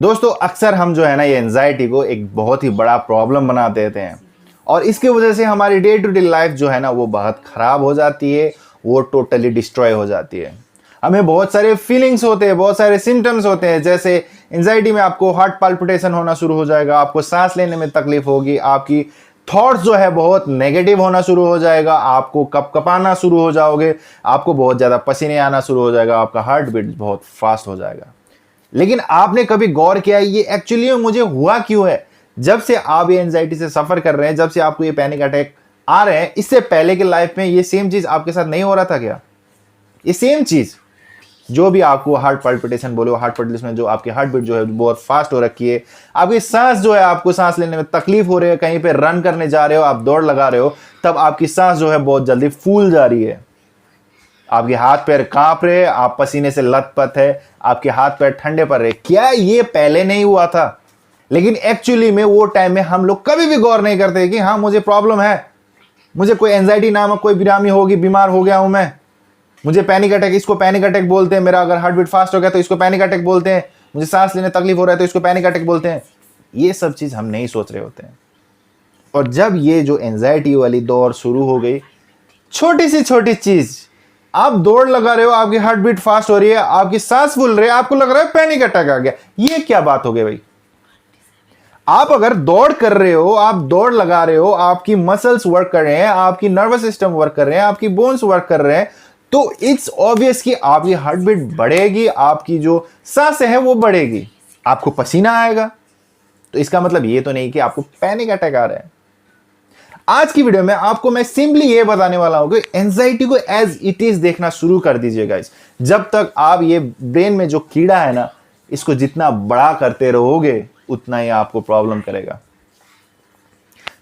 दोस्तों अक्सर हम जो है ना ये एंजाइटी को एक बहुत ही बड़ा प्रॉब्लम बना देते हैं और इसकी वजह से हमारी डे टू डे लाइफ जो है ना वो बहुत ख़राब हो जाती है, वो टोटली डिस्ट्रॉय हो जाती है। हमें बहुत सारे फीलिंग्स होते हैं, बहुत सारे सिम्टम्स होते हैं। जैसे एंजाइटी में आपको हार्ट पाल्पिटेशन होना शुरू हो जाएगा, आपको सांस लेने में तकलीफ होगी, आपकी थॉट्स जो है बहुत नेगेटिव होना शुरू हो जाएगा, आपको कपकपाना शुरू हो जाओगे, आपको बहुत ज़्यादा पसीने आना शुरू हो जाएगा, आपका हार्ट बीट बहुत फास्ट हो जाएगा। लेकिन आपने कभी गौर किया ये एक्चुअली मुझे हुआ क्यों है? जब से आप ये एंजाइटी से सफर कर रहे हैं, जब से आपको ये पैनिक अटैक आ रहे हैं, इससे पहले की लाइफ में ये सेम चीज आपके साथ नहीं हो रहा था क्या? ये सेम चीज जो भी आपको हार्ट पल्पिटेशन बोलो, हार्ट पल्पिटेशन में जो आपकी हार्ट बीट जो है बहुत फास्ट हो रखी है, आपकी सांस जो है, आपको सांस लेने में तकलीफ हो रही है, कहीं पे रन करने जा रहे हो, आप दौड़ लगा रहे हो, तब आपकी सांस जो है बहुत जल्दी फूल जा रही है, आपके हाथ पैर कांप रहे, आप पसीने से लथपथ है, आपके हाथ पैर ठंडे पड़ रहे। क्या ये पहले नहीं हुआ था? लेकिन एक्चुअली में वो टाइम में हम लोग कभी भी गौर नहीं करते कि हाँ मुझे प्रॉब्लम है, मुझे कोई एंजाइटी नामक कोई बीमारी होगी, बीमार हो गया हूं मैं, मुझे पैनिक अटैक, इसको पैनिक अटैक बोलते हैं, मेरा अगर हार्ट बीट फास्ट हो गया तो इसको पैनिक अटैक बोलते हैं, मुझे सांस लेने तकलीफ हो रहा है तो इसको पैनिक अटैक बोलते हैं। ये सब चीज हम नहीं सोच रहे होते हैं। और जब ये जो एंजाइटी वाली दौर शुरू हो गई, छोटी सी छोटी चीज, आप दौड़ लगा रहे हो, आपकी हार्ट बीट फास्ट हो रही है, आपकी सांस फूल रही है, आपको लग रहा है पैनिक अटैक आ गया। ये क्या बात हो गई भाई? आप अगर दौड़ कर रहे हो, आप दौड़ लगा रहे हो, आपकी मसल्स वर्क कर रहे हैं, आपकी नर्वस सिस्टम वर्क कर रहे हैं, आपकी बोन्स वर्क कर रहे हैं, तो इट्स ऑब्वियस कि आपकी हार्ट बीट बढ़ेगी, आपकी जो सांस है वो बढ़ेगी, आपको पसीना आएगा। तो इसका मतलब ये तो नहीं कि आपको पैनिक अटैक आ रहा है। आज की वीडियो में आपको मैं सिंपली ये बताने वाला हूं कि एंजाइटी को एज इट इज देखना शुरू कर दीजिए गाइस। जब तक आप ये ब्रेन में जो कीड़ा है ना, इसको जितना बड़ा करते रहोगे उतना ही आपको प्रॉब्लम करेगा।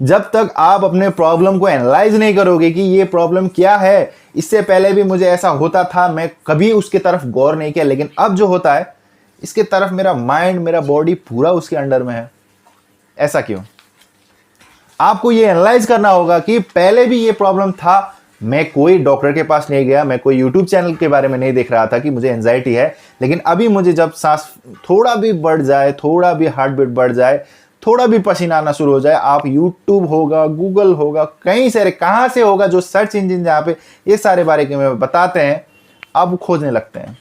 जब तक आप अपने प्रॉब्लम को एनालाइज नहीं करोगे कि ये प्रॉब्लम क्या है, इससे पहले भी मुझे ऐसा होता था, मैं कभी उसके तरफ गौर नहीं किया, लेकिन अब जो होता है इसके तरफ मेरा माइंड, मेरा बॉडी पूरा उसके अंडर में है। ऐसा क्यों? आपको ये एनालाइज करना होगा कि पहले भी ये प्रॉब्लम था, मैं कोई डॉक्टर के पास नहीं गया, मैं कोई यूट्यूब चैनल के बारे में नहीं देख रहा था कि मुझे एंजाइटी है, लेकिन अभी मुझे जब सांस थोड़ा भी बढ़ जाए, थोड़ा भी हार्ट बीट बढ़ जाए, थोड़ा भी पसीना आना शुरू हो जाए, आप यूट्यूब होगा, गूगल होगा, कहीं सारे कहाँ से होगा जो सर्च इंजिन जहाँ पे ये सारे बारे में बताते हैं, आप खोजने लगते हैं।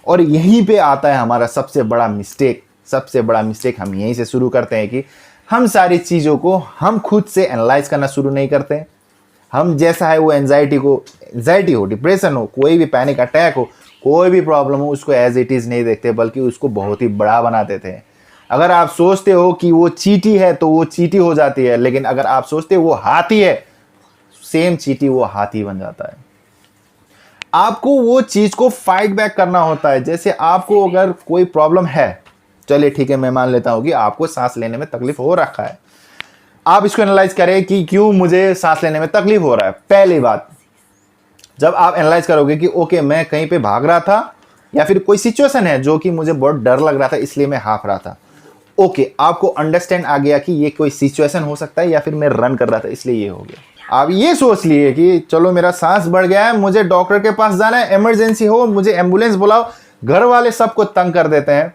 और यहीं पे आता है हमारा सबसे बड़ा मिस्टेक। सबसे बड़ा मिस्टेक हम यहीं से शुरू करते हैं कि हम सारी चीज़ों को हम खुद से एनालाइज करना शुरू नहीं करते। हम जैसा है वो एंजाइटी हो, डिप्रेशन हो, कोई भी पैनिक अटैक हो, कोई भी प्रॉब्लम हो, उसको एज इट इज़ नहीं देखते, बल्कि उसको बहुत ही बड़ा बना देते हैं। अगर आप सोचते हो कि वो चींटी है तो वो चींटी हो जाती है, लेकिन अगर आप सोचते हो वो हाथी है, सेम चींटी वो हाथी बन जाता है। आपको वो चीज़ को फाइट बैक करना होता है। जैसे आपको अगर कोई प्रॉब्लम है, चलिए ठीक है, मैं मान लेता हूं कि आपको सांस लेने में तकलीफ हो रखा है, आप इसको एनालाइज करें कि क्यों मुझे सांस लेने में तकलीफ हो रहा है। पहली बात, जब आप एनालाइज करोगे कि ओके मैं कहीं पे भाग रहा था, या फिर कोई सिचुएशन है जो कि मुझे बहुत डर लग रहा था इसलिए मैं हाँफ रहा था, ओके आपको अंडरस्टैंड आ गया कि ये कोई सिचुएशन हो सकता है, या फिर मैं रन कर रहा था इसलिए ये हो गया। आप ये सोच लिए कि चलो मेरा सांस बढ़ गया है, मुझे डॉक्टर के पास जाना है, इमरजेंसी हो, मुझे एम्बुलेंस बुलाओ, घर वाले सबको तंग कर देते हैं,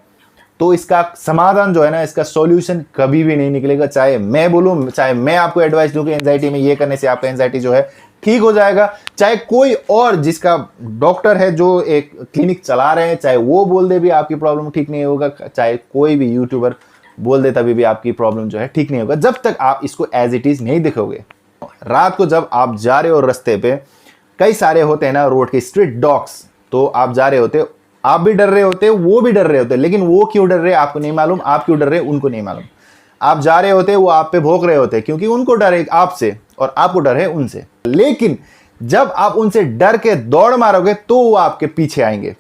तो इसका समाधान जो है ना, इसका सॉल्यूशन कभी भी नहीं निकलेगा। चाहे मैं बोलूं, चाहे मैं आपको एडवाइस दूं कि एंजाइटी में ये करने से आपका एंजाइटी जो है ठीक हो जाएगा, चाहे कोई और जिसका डॉक्टर है जो एक क्लिनिक चला रहे हैं, चाहे वो बोल दे भी आपकी प्रॉब्लम ठीक नहीं होगा, चाहे कोई भी यूट्यूबर बोल दे तभी भी आपकी प्रॉब्लम जो है ठीक नहीं होगा, जब तक आप इसको एज इट इज नहीं देखोगे। रात को जब आप जा रहे हो रास्ते पे, कई सारे होते हैं ना रोड के स्ट्रीट डॉग्स, तो आप जा रहे होते, आप भी डर रहे होते, वो भी डर रहे होते, लेकिन वो क्यों डर रहे आपको नहीं मालूम, आप क्यों डर रहे उनको नहीं मालूम। आप जा रहे होते, वो आप पे भौंक रहे होते क्योंकि उनको डर है आपसे और आपको डर है उनसे। लेकिन जब आप उनसे डर के दौड़ मारोगे तो वो आपके पीछे आएंगे।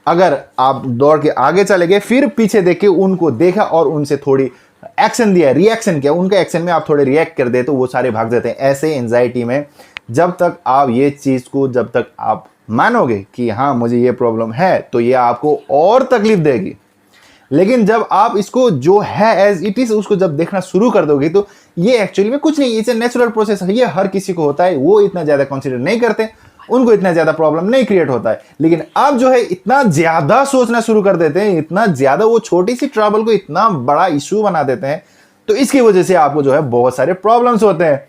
अगर आप दौड़ के आगे चले गए, फिर पीछे देख के उनको देखा और उनसे थोड़ी एक्शन दिया, रिएक्शन किया, उनके एक्शन में आप थोड़े रिएक्ट कर दे तो वो सारे भाग जाते हैं। ऐसे एंजाइटी में जब तक आप ये चीज को, जब तक आप मानोगे कि हाँ मुझे ये प्रॉब्लम है, तो ये आपको और तकलीफ देगी। लेकिन जब आप इसको जो है एज इट इज उसको जब देखना शुरू कर दोगे, तो ये एक्चुअली में कुछ नहीं, इट्स ए नेचुरल प्रोसेस है, ये हर किसी को होता है, वो इतना ज्यादा कंसीडर नहीं करते उनको इतना ज़्यादा प्रॉब्लम नहीं क्रिएट होता है। लेकिन अब जो है इतना ज़्यादा सोचना शुरू कर देते हैं, इतना ज़्यादा वो छोटी सी ट्रबल को इतना बड़ा इशू बना देते हैं, तो इसकी वजह से आपको जो है बहुत सारे प्रॉब्लम्स होते हैं।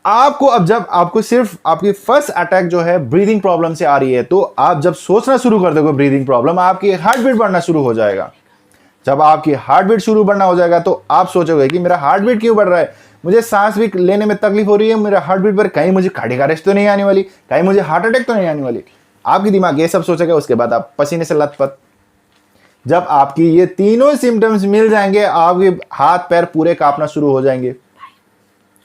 आपको अब जब आपको सिर्फ आपकी फर्स्ट अटैक जो है ब्रीदिंग प्रॉब्लम से आ रही है, तो आप जब सोचना शुरू कर दोगे ब्रीदिंग प्रॉब्लम, आपकी हार्ट बीट बढ़ना शुरू हो जाएगा। जब आपकी हार्ट बीट शुरू बढ़ना हो जाएगा तो आप सोचोगे कि मेरा हार्ट बीट क्यों बढ़ रहा है, मुझे सांस भी लेने में तकलीफ हो रही है, मेरा हार्ट बीट पर कहीं मुझे कार्डियक अरेस्ट तो नहीं आने वाली, कहीं मुझे हार्ट अटैक तो नहीं आने वाली। आपकी दिमाग ये सब सोचेगा, उसके बाद आप पसीने से लथपथ। जब आपकी ये तीनों सिम्टम्स मिल जाएंगे, आपके हाथ पैर पूरे कांपना शुरू हो जाएंगे,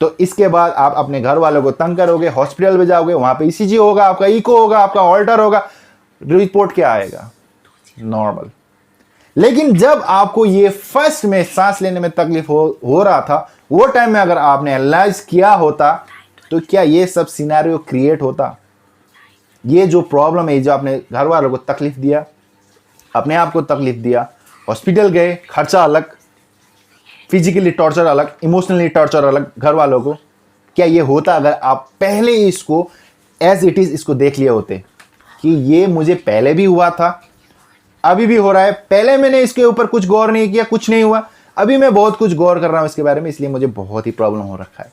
तो इसके बाद आप अपने घर वालों को तंग करोगे, हॉस्पिटल में जाओगे, वहां पे ईसीजी होगा, आपका इको होगा, आपका ऑल्टर होगा, रिपोर्ट क्या आएगा? नॉर्मल। लेकिन जब आपको ये फर्स्ट में सांस लेने में तकलीफ हो रहा था, वो टाइम में अगर आपने एनालाइज किया होता, तो क्या ये सब सिनेरियो क्रिएट होता? ये जो प्रॉब्लम है, जो आपने घर वालों को तकलीफ दिया, अपने आप को तकलीफ दिया, हॉस्पिटल गए, खर्चा अलग, फिजिकली टॉर्चर अलग, इमोशनली टॉर्चर अलग घर वालों को, क्या ये होता अगर आप पहले ही इसको एज इट इज इसको देख लिए होते कि ये मुझे पहले भी हुआ था, अभी भी हो रहा है, पहले मैंने इसके ऊपर कुछ गौर नहीं किया, कुछ नहीं हुआ, अभी मैं बहुत कुछ गौर कर रहा हूं इसके बारे में, इसलिए मुझे बहुत ही प्रॉब्लम हो रखा है।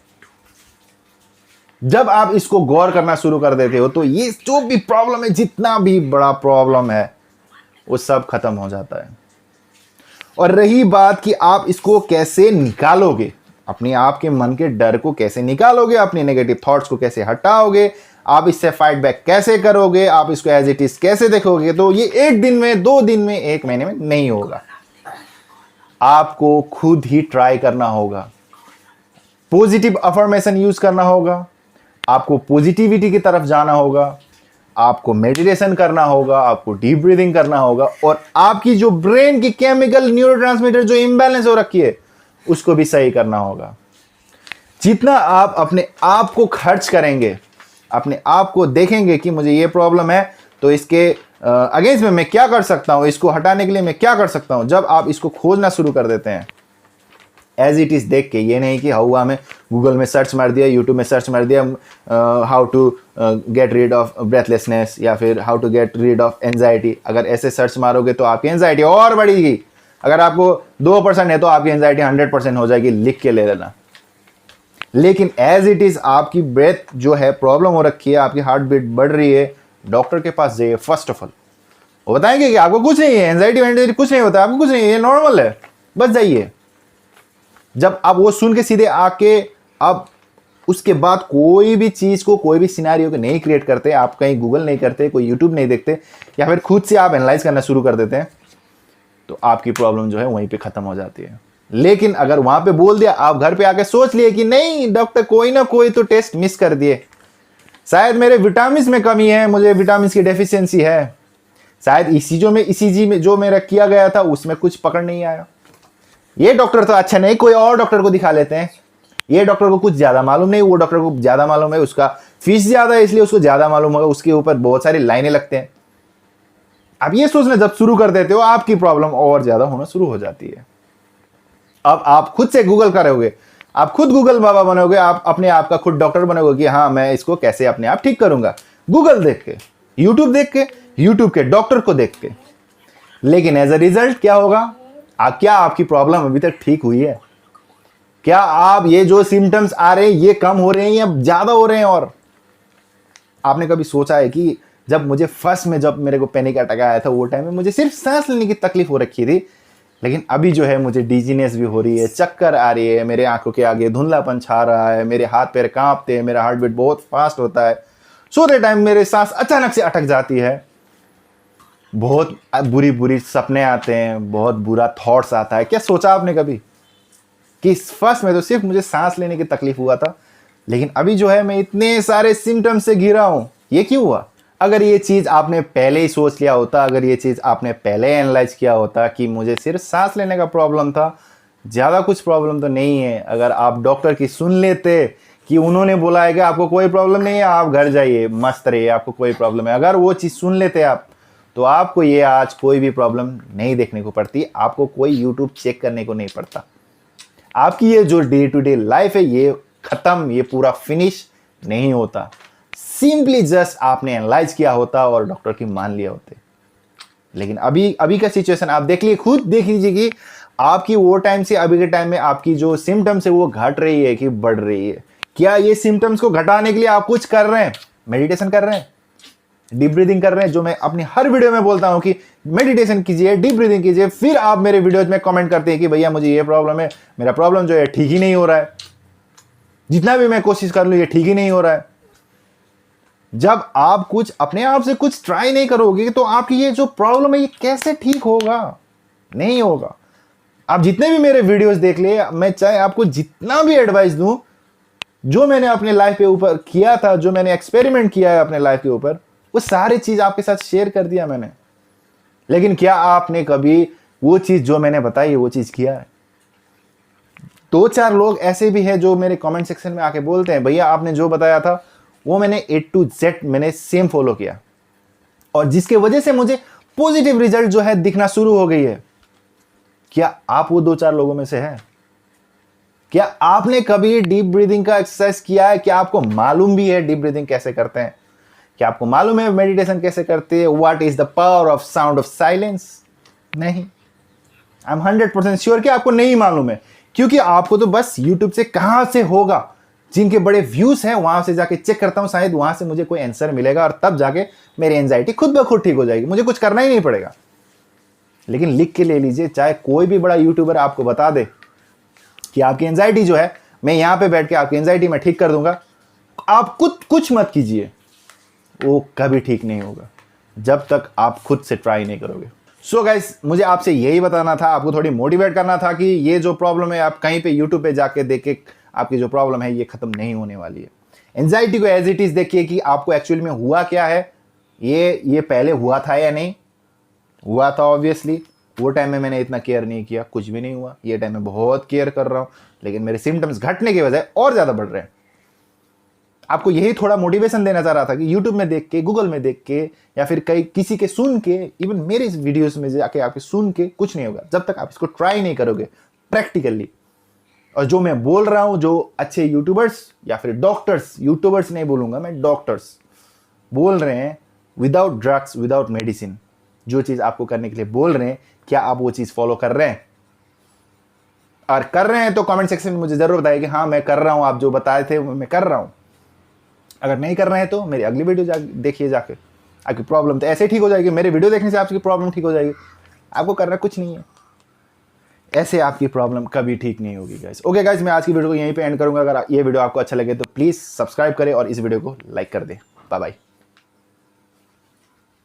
जब आप इसको गौर करना शुरू कर देते हो, तो ये जो भी प्रॉब्लम है, जितना भी बड़ा प्रॉब्लम है, वो सब खत्म हो जाता है। और रही बात कि आप इसको कैसे निकालोगे, अपने आप के मन के डर को कैसे निकालोगे, अपने नेगेटिव थॉट्स को कैसे हटाओगे, आप इससे फाइट बैक कैसे करोगे, आप इसको एज इट इज कैसे देखोगे, तो ये 1 दिन में, 2 दिन में, 1 महीने में नहीं होगा। आपको खुद ही ट्राई करना होगा, पॉजिटिव अफर्मेशन यूज करना होगा, आपको पॉजिटिविटी की तरफ जाना होगा, आपको मेडिटेशन करना होगा, आपको डीप ब्रीदिंग करना होगा, और आपकी जो ब्रेन की केमिकल न्यूरोट्रांसमीटर जो इम्बैलेंस हो रखी है, उसको भी सही करना होगा। जितना आप अपने आप को खर्च करेंगे, अपने आप को देखेंगे कि मुझे ये प्रॉब्लम है, तो इसके अगेंस्ट में मैं क्या कर सकता हूं, इसको हटाने के लिए मैं क्या कर सकता हूं, जब आप इसको खोजना शुरू कर देते हैं एज इट इज देख के, ये नहीं कि हुआ में गूगल में सर्च मार दिया, यूट्यूब में सर्च मार दिया, how to get rid of breathlessness, या फिर how to get rid of anxiety. अगर ऐसे सर्च मारोगे तो आपकी एंजाइटी और बढ़ेगी। अगर आपको 2% है तो आपकी एंजाइटी 100% हो जाएगी, लिख के ले लेना। लेकिन एज इट इज आपकी ब्रेथ जो है प्रॉब्लम हो रखी है, आपकी हार्ट बीट बढ़ रही है, डॉक्टर के पास जाइए। फर्स्ट ऑफ ऑल वो बताएंगे कि आपको कुछ नहीं है, एंजाइटी कुछ नहीं होता, आपको कुछ नहीं है, ये नॉर्मल है, बस जाइए। जब आप वो सुन के सीधे आके आप उसके बाद कोई भी चीज को, कोई भी सिनेरियो को नहीं क्रिएट करते, आप कहीं गूगल नहीं करते, कोई यूट्यूब नहीं देखते, या फिर खुद से आप एनालाइज करना शुरू कर देते हैं, तो आपकी प्रॉब्लम जो है वहीं पे खत्म हो जाती है। लेकिन अगर वहां पे बोल दिया, आप घर पे आके सोच लिए कि नहीं डॉक्टर कोई ना कोई तो टेस्ट मिस कर दिए, शायद मेरे विटामिन में कमी है, मुझे विटामिन की डेफिशिएंसी है, शायद ईसीजी में जो मेरा किया गया था उसमें कुछ पकड़ नहीं आया, ये डॉक्टर तो अच्छा नहीं, कोई और डॉक्टर को दिखा लेते हैं, ये डॉक्टर को कुछ ज्यादा मालूम नहीं, वो डॉक्टर को ज्यादा मालूम है, उसका फीस ज्यादा है इसलिए उसको ज्यादा मालूम होगा, उसके ऊपर बहुत सारी लाइनें लगते हैं। आप ये सोचना जब शुरू कर देते हो, आपकी प्रॉब्लम और ज्यादा होना शुरू हो जाती है। अब आप खुद से गूगल करोगे, आप खुद गूगल बाबा बनोगे, आप अपने आप का खुद डॉक्टर बनोगे कि हाँ मैं इसको कैसे अपने आप ठीक करूंगा, गूगल देख के, यूट्यूब देख के, यूट्यूब के डॉक्टर को देख के। लेकिन एज अ रिजल्ट क्या होगा? क्या आपकी प्रॉब्लम अभी तक ठीक हुई है? क्या आप ये जो सिम्टम्स आ रहे हैं ये कम हो रहे हैं या ज्यादा हो रहे हैं? और आपने कभी सोचा है कि जब मुझे फर्स्ट में जब मेरे को पैनिक अटैक आया था, वो टाइम में मुझे सिर्फ सांस लेने की तकलीफ हो रखी थी, लेकिन अभी जो है मुझे डिजीनेस भी हो रही है, चक्कर आ रही है, मेरे आंखों के आगे धुंधलापन छा रहा है, मेरे हाथ पैर कांपते हैं, मेरा हार्ट बीट बहुत फास्ट होता है, सोते टाइम मेरे सांस अचानक से अटक जाती है, बहुत बुरी बुरी सपने आते हैं, बहुत बुरा थॉट्स आता है। क्या सोचा आपने कभी कि फर्स्ट में तो सिर्फ मुझे सांस लेने की तकलीफ हुआ था, लेकिन अभी जो है मैं इतने सारे सिम्टम्स से घिरा हूं, ये क्यों हुआ? अगर ये चीज आपने पहले ही सोच लिया होता, अगर ये चीज आपने पहले एनालाइज किया होता कि मुझे सिर्फ सांस लेने का प्रॉब्लम था, ज्यादा कुछ प्रॉब्लम तो नहीं है, अगर आप डॉक्टर की सुन लेते कि उन्होंने बोला है कि आपको कोई प्रॉब्लम नहीं है, आप घर जाइए मस्त रहिए, आपको कोई प्रॉब्लम है, अगर वो चीज सुन लेते आप, तो आपको ये आज कोई भी प्रॉब्लम नहीं देखने को पड़ती, आपको कोई यूट्यूब चेक करने को नहीं पड़ता, आपकी ये जो डे टू डे लाइफ है ये खत्म, ये पूरा फिनिश नहीं होता। सिंपली जस्ट आपने एनालाइज किया होता और डॉक्टर की मान लिया होते। लेकिन अभी का सिचुएशन आप देख लीजिए, खुद देख लीजिए कि आपकी वो टाइम से अभी के टाइम में आपकी जो सिम्टम्स है वो घट रही है कि बढ़ रही है। क्या ये सिम्टम्स को घटाने के लिए आप कुछ कर रहे हैं? मेडिटेशन कर रहे हैं, डीप ब्रीदिंग कर रहे हैं, जो मैं अपनी हर वीडियो में बोलता हूं कि मेडिटेशन कीजिए, डीप ब्रीदिंग कीजिए। फिर आप मेरे वीडियोज में कमेंट करते हैं कि भैया मुझे ये प्रॉब्लम है, मेरा प्रॉब्लम जो है ठीक ही नहीं हो रहा है, जितना भी मैं कोशिश कर लूं ये ठीक ही नहीं हो रहा है। जब आप कुछ अपने आप से कुछ ट्राई नहीं करोगे तो आपकी ये जो प्रॉब्लम है ये कैसे ठीक होगा? नहीं होगा। आप जितने भी मेरे वीडियोस देख ले, मैं चाहे आपको जितना भी एडवाइस दूं, जो मैंने अपने लाइफ के ऊपर किया था, जो मैंने एक्सपेरिमेंट किया है अपने लाइफ के ऊपर, वो सारी चीज आपके साथ शेयर कर दिया मैंने। लेकिन क्या आपने कभी वो चीज जो मैंने बताई है वो चीज किया है? 2-4 लोग ऐसे भी हैं जो मेरे कमेंट सेक्शन में आके बोलते हैं भैया आपने जो बताया था वो मैंने A to Z मैंने सेम फॉलो किया, और जिसके वजह से मुझे पॉजिटिव रिजल्ट जो है दिखना शुरू हो गई है। क्या आप वो 2-4 लोगों में से हैं? क्या आपने कभी डीप ब्रीदिंग का एक्सरसाइज किया है? क्या आपको मालूम भी है डीप ब्रीदिंग कैसे करते हैं? क्या आपको मालूम है मेडिटेशन कैसे करते हैं? What is the power of sound of silence? नहीं। आई एम 100% श्योर कि आपको नहीं मालूम है, क्योंकि आपको तो बस यूट्यूब से कहां से होगा, जिनके बड़े व्यूज हैं वहां से जाके चेक करता हूं, शायद वहां से मुझे कोई आंसर मिलेगा और तब जाके मेरी एंजाइटी खुद ब खुद ठीक हो जाएगी, मुझे कुछ करना ही नहीं पड़ेगा। लेकिन लिख के ले लीजिए, चाहे कोई भी बड़ा यूट्यूबर आपको बता दे कि आपकी एंजाइटी जो है मैं यहां पे बैठ के आपकी एंजाइटी में ठीक कर दूंगा, आप कुछ मत कीजिए, वो कभी ठीक नहीं होगा जब तक आप खुद से ट्राई नहीं करोगे। सो गाइस, मुझे आपसे यही बताना था, आपको थोड़ी मोटिवेट करना था कि ये जो प्रॉब्लम है आप कहीं पे यूट्यूब पे जाके देख के आपकी जो प्रॉब्लम है ये खत्म नहीं होने वाली है। एंजाइटी को एज इट इज देखिए कि आपको एक्चुअली में हुआ क्या है, ये पहले हुआ था या नहीं हुआ था। ऑब्वियसली वो टाइम में मैंने इतना केयर नहीं किया, कुछ भी नहीं हुआ। ये टाइम में बहुत केयर कर रहा हूं, लेकिन मेरे सिम्टम्स घटने की बजाय और ज्यादा बढ़ रहे हैं। आपको यही थोड़ा मोटिवेशन देना चाह रहा था कि यूट्यूब में देख के, गूगल में देख के, या फिर कई किसी के सुन के, इवन मेरे इस वीडियोस में जाके आपके सुन के कुछ नहीं होगा जब तक आप इसको ट्राई नहीं करोगे प्रैक्टिकली। और जो मैं बोल रहा हूं, जो अच्छे यूट्यूबर्स या फिर डॉक्टर्स, यूट्यूबर्स नहीं बोलूंगा मैं, डॉक्टर्स बोल रहे हैं विदाउट ड्रग्स, विदाउट मेडिसिन, जो चीज आपको करने के लिए बोल रहे हैं, क्या आप वो चीज फॉलो कर रहे हैं? और कर रहे हैं तो कमेंट सेक्शन में मुझे जरूर बताइए कि हाँ मैं कर रहा हूं, आप जो बताए थे मैं कर रहा हूं। अगर नहीं कर रहे हैं तो मेरी अगली वीडियो देखिए जाके, आपकी प्रॉब्लम तो ऐसे ठीक हो जाएगी। मेरे वीडियो देखने से आपकी प्रॉब्लम ठीक हो जाएगी, आपको करना कुछ नहीं है, ऐसे आपकी प्रॉब्लम कभी ठीक नहीं होगी गाइस। ओके गाइस, मैं आज की वीडियो को यहीं पे एंड करूंगा। अगर ये वीडियो आपको अच्छा लगे तो प्लीज़ सब्सक्राइब करें और इस वीडियो को लाइक कर दें। Bye bye.